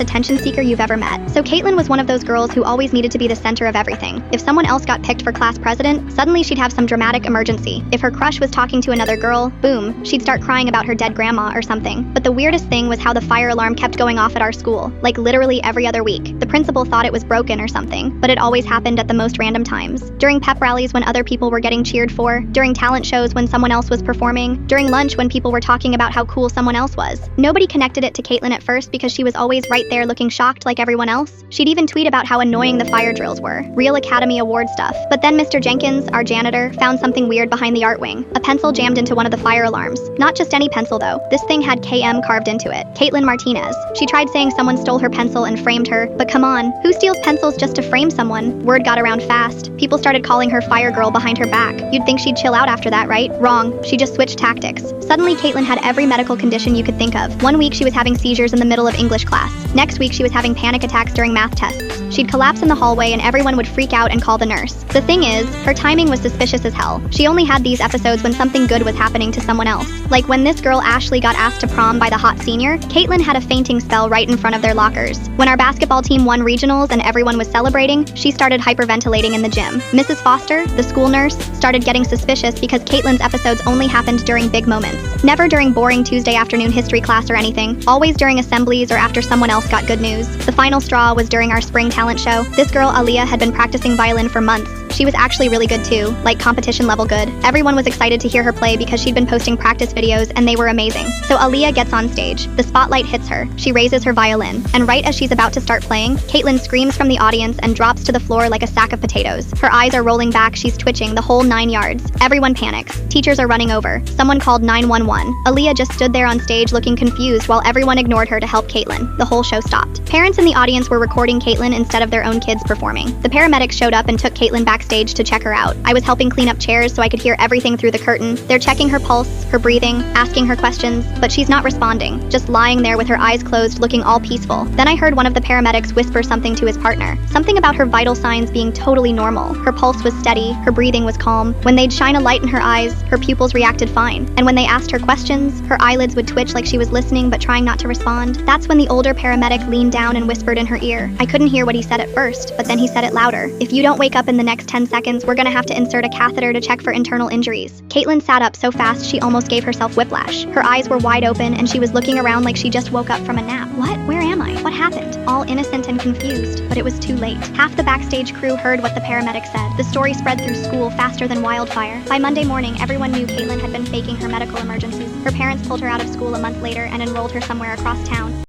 attention seeker you've ever met. So Caitlin was one of those girls who always needed to be the center of everything. If someone else got picked for class president, suddenly she'd have some dramatic emergency. If her crush was talking to another girl, boom, she'd start crying about her dead grandma or something. But the weirdest thing was how the fire alarm kept going off at our school, like literally every other week. The principal thought it was broken or something, but it always happened at the most random times. During pep rallies when other people were getting cheered for, during talent shows when someone else was performing, during lunch when people were talking about how cool someone else was. Nobody connected it to Caitlin at first because she was always right there looking shocked like everyone else. She'd even tweet about how annoying the fire drills were. Real Academy Award stuff. But then Mr. Jenkins, our janitor, found something weird behind the art wing. A pencil jammed into one of the fire alarms. Not just any pencil though. This thing had KM carved into it. Caitlin Martinez. She tried saying someone stole her pencil and framed her, but come on, who steals pencils just to frame someone? Word got around fast. People started calling her Fire Girl behind her back. You'd think she'd chill out after that, right? Wrong. She just switched tactics. Suddenly Caitlin had every medical condition you could think of. One week she was having seizures in the middle of English class. Next week she was having panic attacks during math tests. She'd collapse in the hallway and everyone would freak out and call the nurse. The thing is, her timing was suspicious as hell. She only had these episodes when something good was happening to someone else. Like when this girl Ashley got asked to prom by the hot senior, Caitlin had a fainting spell right in front of their lockers. When our basketball team won regionals and everyone was celebrating, she started hyperventilating in the gym. Mrs. Foster, the school nurse, started getting suspicious because Caitlin's episodes only happened during big moments. Never during boring Tuesday afternoon history class or anything, always during assemblies or after someone else got good news. The final straw was during our spring talent show. This girl, Aaliyah, had been practicing violin for months. She was actually really good too, like competition level good. Everyone was excited to hear her play because she'd been posting practice videos and they were amazing. So Aaliyah gets on stage. The spotlight hits her. She raises her violin. And right as she's about to start playing, Caitlin screams from the audience and drops to the floor like a sack of potatoes. Her eyes are rolling back, she's twitching, the whole 9 yards. Everyone panics. Teachers are running over. Someone called 911. Aaliyah just stood there on stage looking confused while everyone ignored her to help Caitlin. The whole show stopped. Parents in the audience were recording Caitlin instead of their own kids performing. The paramedics showed up and took Caitlin backstage to check her out. I was helping clean up chairs so I could hear everything through the curtain. They're checking her pulse, her breathing, asking her questions, but she's not responding, just lying there with her eyes closed looking all peaceful. Then I heard one of the paramedics whisper something to his partner. Something about her vital signs being totally normal. Her pulse was steady, her breathing was calm. When they'd shine a light in her eyes, her pupils reacted fine. And when they asked her questions, her eyelids would twitch like she was listening but trying not to respond. That's when the older paramedic leaned down and whispered in her ear. I couldn't hear what he said at first, but then he said it louder. If you don't wake up in the next 10 seconds, we're gonna have to insert a catheter to check for internal injuries. Caitlin sat up so fast she almost gave herself whiplash. Her eyes were wide open and she was looking around like she just woke up from a nap. What? Where am I? What happened? All innocent and confused, but it was too late. Half the backstage crew heard what the paramedic said. The story spread through school faster than wildfire. By Monday morning, everyone knew Caitlin had been faking her medical emergencies. Her parents pulled her out of school a month later and enrolled her somewhere across town.